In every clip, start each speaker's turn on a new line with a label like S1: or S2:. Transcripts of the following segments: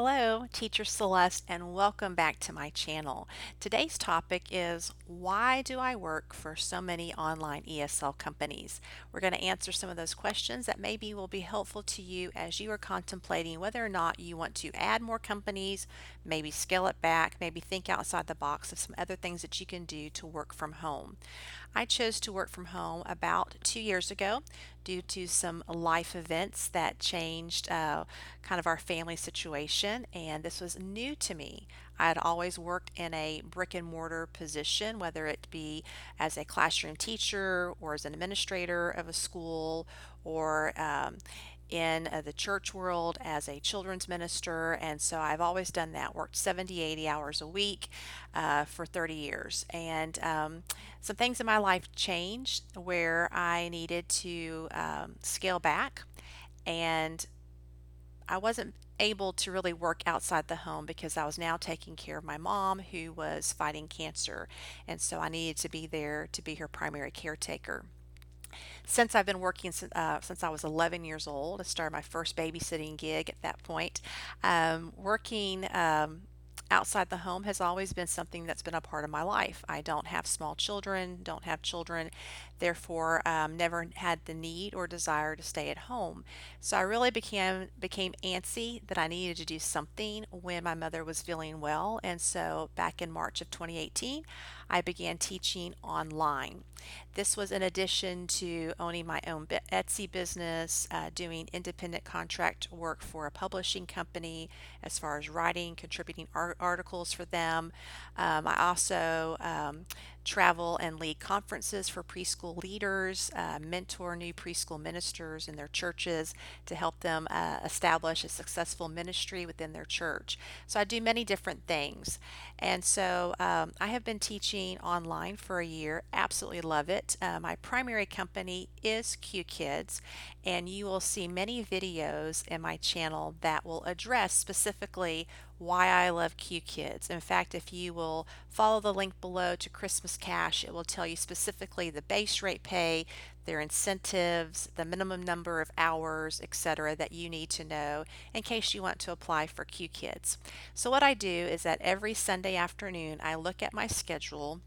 S1: Hello, Teacher Celeste, and welcome back to my channel. Today's topic is why do I work for so many online ESL companies? We're going to answer some of those questions that maybe will be helpful to you as you are contemplating whether or not you want to add more companies, maybe scale it back, maybe think outside the box of some other things that you can do to work from home. I chose to work from home about 2 years ago due to some life events that changed kind of our family situation, and this was new to me. I had always worked in a brick and mortar position, whether it be as a classroom teacher or as an administrator of a school or in the church world as a children's minister. And so I've always done that, worked 70, 80 hours a week for 30 years. And some things in my life changed where I needed to scale back, and I wasn't able to really work outside the home because I was now taking care of my mom who was fighting cancer, and so I needed to be there to be her primary caretaker. Since I've been working since I was 11 years old, I started my first babysitting gig at that point. Working outside the home has always been something that's been a part of my life. I don't have small children, don't have children, therefore never had the need or desire to stay at home. So I really became antsy that I needed to do something when my mother was feeling well, and so back in March of 2018, I began teaching online. This was in addition to owning my own Etsy business, doing independent contract work for a publishing company as far as writing, contributing articles for them. I also travel and lead conferences for preschool leaders, mentor new preschool ministers in their churches to help them establish a successful ministry within their church. So I do many different things. And so I have been teaching online for a year, absolutely love it. My primary company is QKIDS, and you will see many videos in my channel that will address specifically why I love QKIDS. In fact, if you will follow the link below to Christmas Cash, it will tell you specifically the base rate pay, their incentives, the minimum number of hours, etc., that you need to know in case you want to apply for QKIDS. So what I do is that every Sunday afternoon I look at my schedule.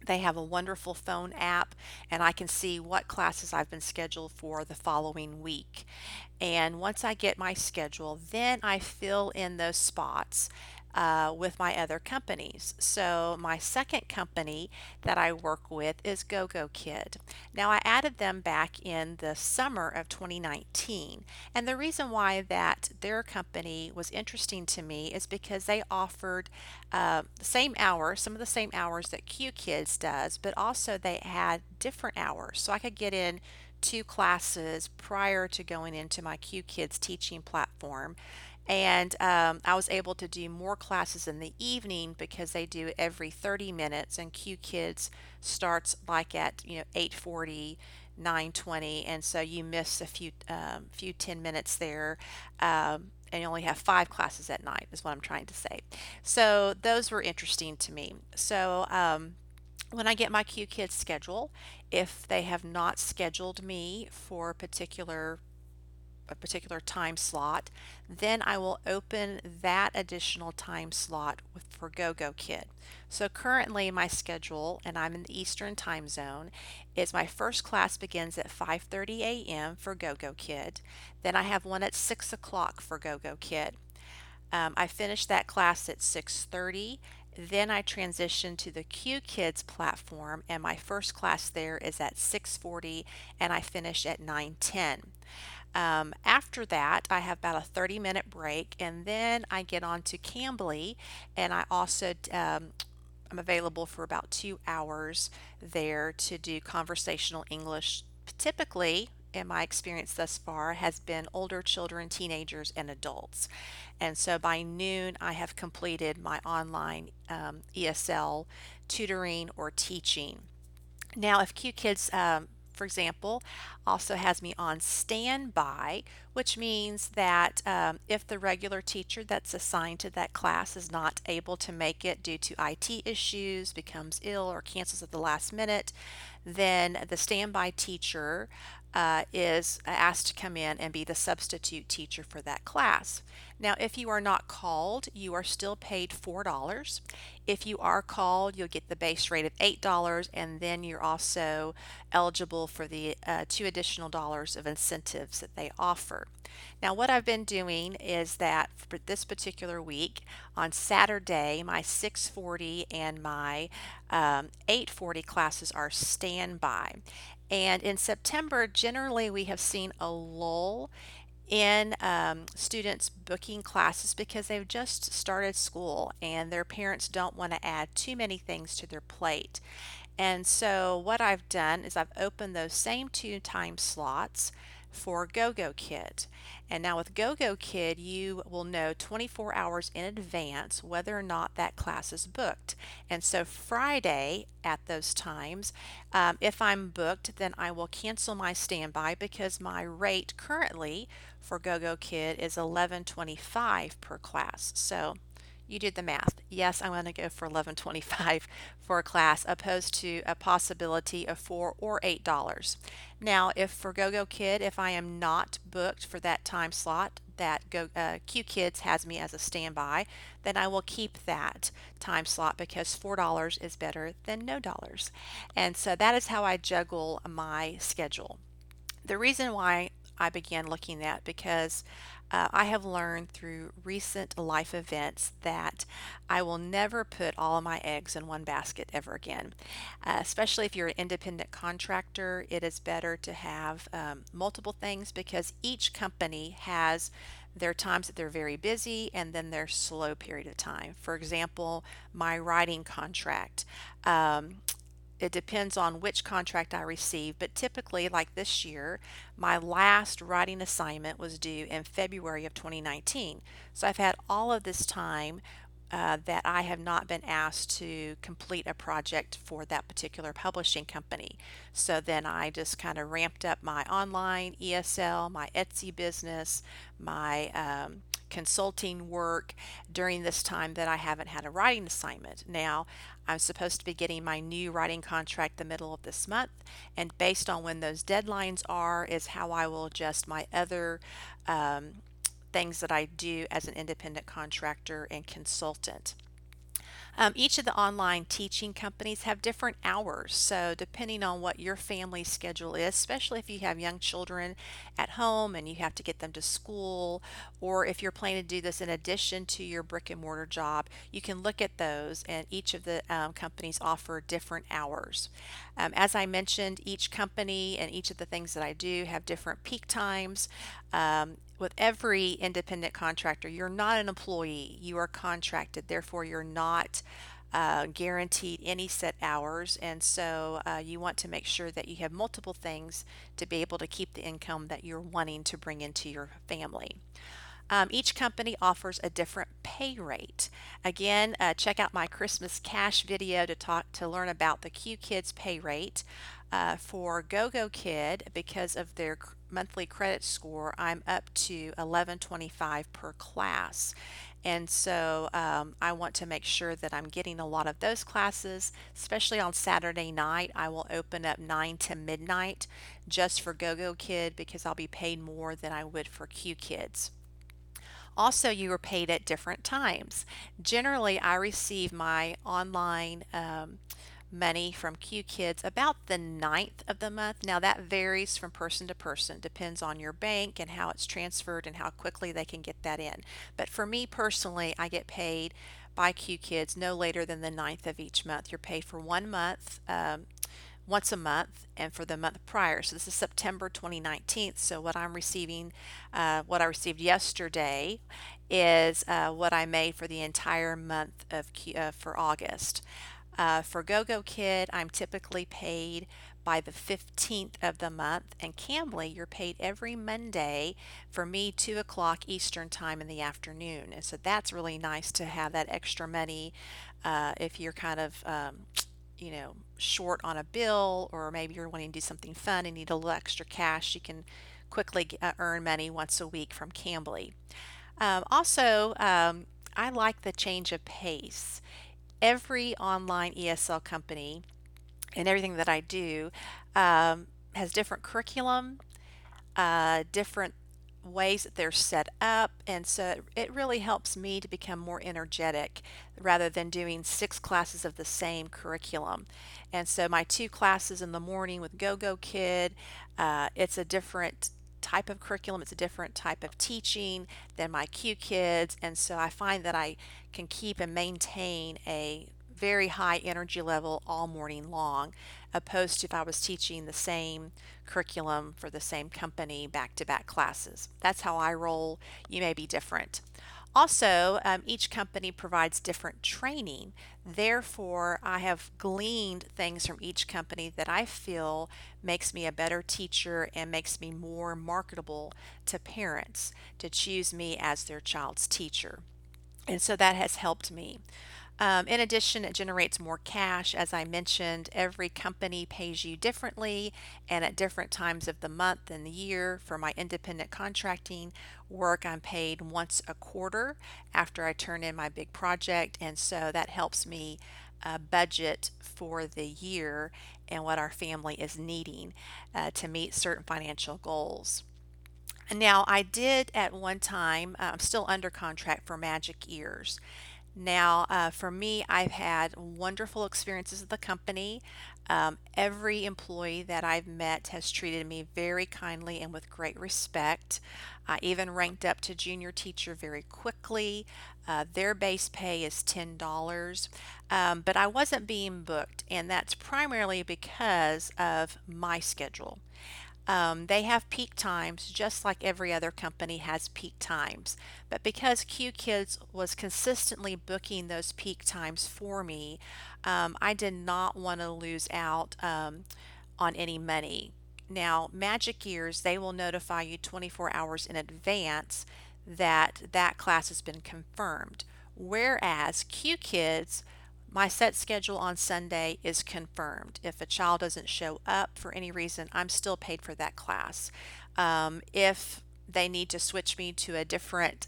S1: They have a wonderful phone app, and I can see what classes I've been scheduled for the following week. And once I get my schedule, then I fill in those spots with my other companies. So my second company that I work with is GOGO Kid. Now I added them back in the summer of 2019, and the reason why that their company was interesting to me is because they offered the same hours, some of the same hours that QKids does, but also they had different hours, so I could get in 2 classes prior to going into my QKids teaching platform. And I was able to do more classes in the evening because they do every 30 minutes, and QKids starts like at 8:40, 9:20, and so you miss a few 10 minutes there. And you only have 5 classes at night is what I'm trying to say. So those were interesting to me. So when I get my QKids schedule, if they have not scheduled me for a particular time slot, then I will open that additional time slot for GOGO Kid. So currently my schedule, and I'm in the Eastern time zone, is my first class begins at 5:30 a.m. for GOGO Kid. Then I have one at 6 o'clock for GOGO Kid. I finish that class at 6:30. Then I transition to the QKids platform, and my first class there is at 6:40, and I finish at 9:10. After that, I have about a 30-minute break, and then I get on to Cambly, and I also I'm available for about 2 hours there to do conversational English. Typically, in my experience thus far, has been older children, teenagers, and adults. And so by noon, I have completed my online ESL tutoring or teaching. Now, if QKids, for example, also has me on standby, which means that if the regular teacher that's assigned to that class is not able to make it due to IT issues, becomes ill, or cancels at the last minute, then the standby teacher is asked to come in and be the substitute teacher for that class. Now, if you are not called, you are still paid $4. If you are called, you'll get the base rate of $8, and then you're also eligible for the $2 additional of incentives that they offer. Now, what I've been doing is that for this particular week, on Saturday, my 6:40 and my 8:40 classes are standby. And in September, generally, we have seen a lull in students booking classes because they've just started school and their parents don't want to add too many things to their plate. And so what I've done is I've opened those same two time slots for GOGO Kid. And now with GOGO Kid, you will know 24 hours in advance whether or not that class is booked. And so Friday at those times, if I'm booked, then I will cancel my standby because my rate currently for GOGO Kid is $11.25 per class. So you did the math. Yes, I'm going to go for $11.25 for a class opposed to a possibility of $4 or $8. Now, if for GOGO Kid, if I am not booked for that time slot that QKids has me as a standby, then I will keep that time slot because $4 is better than no dollars. And so that is how I juggle my schedule. The reason why I began looking at because I have learned through recent life events that I will never put all of my eggs in one basket ever again. Especially if you're an independent contractor, it is better to have multiple things because each company has their times that they're very busy and then their slow period of time. For example, my writing contract. It depends on which contract I receive, but typically, like this year, my last writing assignment was due in February of 2019. So I've had all of this time that I have not been asked to complete a project for that particular publishing company. So then I just kind of ramped up my online ESL, my Etsy business, my consulting work during this time that I haven't had a writing assignment. Now, I'm supposed to be getting my new writing contract the middle of this month, and based on when those deadlines are, is how I will adjust my other things that I do as an independent contractor and consultant. Each of the online teaching companies have different hours. So, depending on what your family schedule is, especially if you have young children at home and you have to get them to school, or if you're planning to do this in addition to your brick and mortar job, you can look at those, and each of the companies offer different hours. As I mentioned, each company and each of the things that I do have different peak times. With every independent contractor, you're not an employee, you are contracted, therefore, you're not guaranteed any set hours, and so you want to make sure that you have multiple things to be able to keep the income that you're wanting to bring into your family. Each company offers a different pay rate. Again, check out my Christmas cash video to learn about the QKids pay rate. For GOGO Kid, because of their monthly credit score, I'm up to $11.25 per class. And so I want to make sure that I'm getting a lot of those classes, especially on Saturday night. I will open up 9 to midnight just for GOGO Kid because I'll be paid more than I would for QKids. Also, you are paid at different times. Generally, I receive my online money from QKids about the 9th of the month. Now, that varies from person to person, depends on your bank and how it's transferred and how quickly they can get that in. But for me personally, I get paid by QKids no later than the 9th of each month. You're paid for 1 month. Once a month and for the month prior. So this is September 2019. So what I'm receiving, what I received yesterday is what I made for the entire month of for August. For GOGO Kid, I'm typically paid by the 15th of the month, and Cambly, you're paid every Monday, for me 2 o'clock Eastern time in the afternoon. And so that's really nice to have that extra money if you're kind of short on a bill, or maybe you're wanting to do something fun and need a little extra cash, you can quickly earn money once a week from Cambly. Also, I like the change of pace. Every online ESL company and everything that I do has different curriculum, different ways that they're set up, and so it really helps me to become more energetic rather than doing 6 classes of the same curriculum. And so my 2 classes in the morning with GOGO Kid, it's a different type of curriculum, it's a different type of teaching than my QKids, and so I find that I can keep and maintain a very high energy level all morning long, opposed to if I was teaching the same curriculum for the same company back to back classes. That's how I roll. You may be different. Also, each company provides different training. Therefore, I have gleaned things from each company that I feel makes me a better teacher and makes me more marketable to parents to choose me as their child's teacher. And so that has helped me. In addition, it generates more cash. As I mentioned, every company pays you differently and at different times of the month and the year. For my independent contracting work, I'm paid once a quarter after I turn in my big project, and so that helps me budget for the year and what our family is needing to meet certain financial goals. Now, I did at one time, I'm still under contract for Magic Ears. Now, for me, I've had wonderful experiences with the company. Every employee that I've met has treated me very kindly and with great respect. I even ranked up to junior teacher very quickly. Their base pay is $10, but I wasn't being booked, and that's primarily because of my schedule. They have peak times just like every other company has peak times. But because QKids was consistently booking those peak times for me, I did not want to lose out on any money. Now, Magic Years, they will notify you 24 hours in advance that that class has been confirmed. Whereas QKids, my set schedule on Sunday is confirmed. If a child doesn't show up for any reason, I'm still paid for that class. If they need to switch me to a different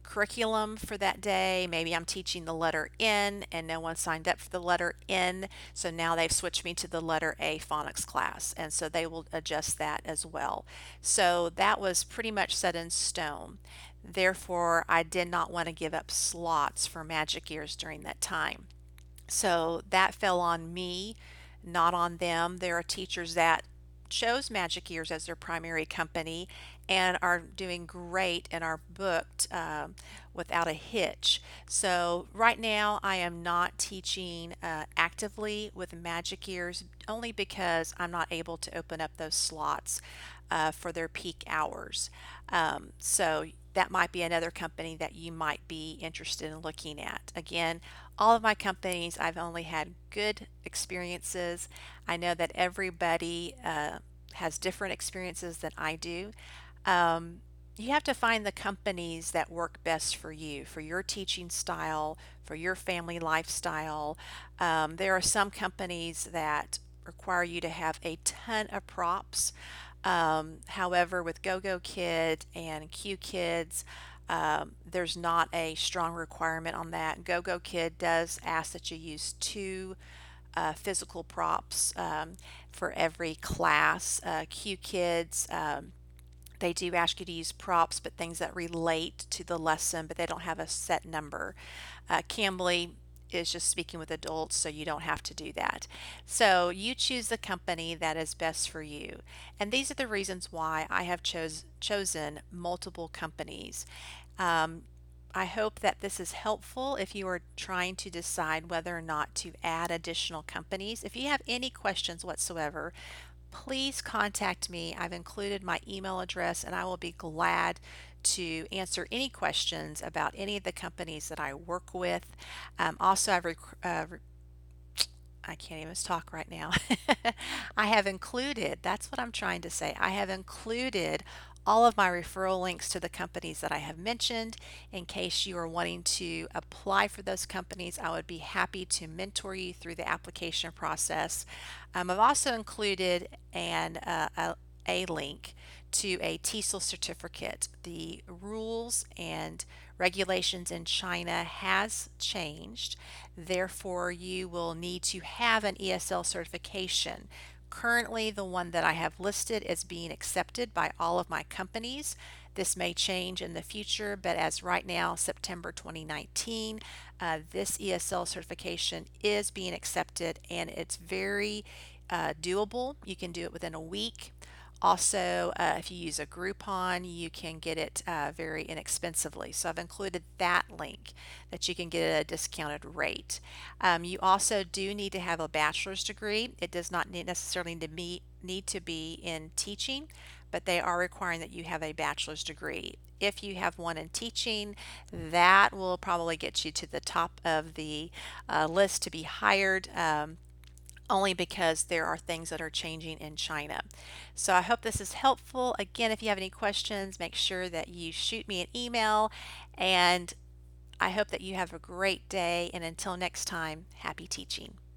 S1: curriculum for that day, maybe I'm teaching the letter N and no one signed up for the letter N, so now they've switched me to the letter A phonics class, and so they will adjust that as well. So that was pretty much set in stone. Therefore, I did not want to give up slots for Magic Ears during that time. So that fell on me, not on them. There are teachers that chose Magic Ears as their primary company and are doing great and are booked without a hitch. So right now I am not teaching actively with Magic Ears only because I'm not able to open up those slots for their peak hours. So that might be another company that you might be interested in looking at. Again, all of my companies, I've only had good experiences. I know that everybody has different experiences than I do. Um, you have to find the companies that work best for you, for your teaching style, for your family lifestyle. There are some companies that require you to have a ton of props. However, with GOGO Kid and QKids, there's not a strong requirement on that. GOGO Kid does ask that you use 2 physical props for every class. QKids, they do ask you to use props, but things that relate to the lesson, but they don't have a set number. Cambly is just speaking with adults, so you don't have to do that. So you choose the company that is best for you. And these are the reasons why I have chosen multiple companies. Um, I hope that this is helpful if you are trying to decide whether or not to add additional companies. If you have any questions whatsoever, please contact me. I've included my email address and I will be glad to answer any questions about any of the companies that I work with. Also, I can't even talk right now. I have included, that's what I'm trying to say, I have included all of my referral links to the companies that I have mentioned. In case you are wanting to apply for those companies, I would be happy to mentor you through the application process. I've also included a link to a TESOL certificate. The rules and regulations in China has changed. Therefore, you will need to have an ESL certification. Currently, the one that I have listed is being accepted by all of my companies. This may change in the future, but as right now, September 2019, this ESL certification is being accepted, and it's very doable. You can do it within a week. Also, if you use a Groupon, you can get it very inexpensively. So I've included that link that you can get at a discounted rate. You also do need to have a bachelor's degree. It does not necessarily need to be in teaching, but they are requiring that you have a bachelor's degree. If you have one in teaching, that will probably get you to the top of the list to be hired. Only because there are things that are changing in China. So I hope this is helpful. Again, if you have any questions, make sure that you shoot me an email, and I hope that you have a great day. And until next time, happy teaching.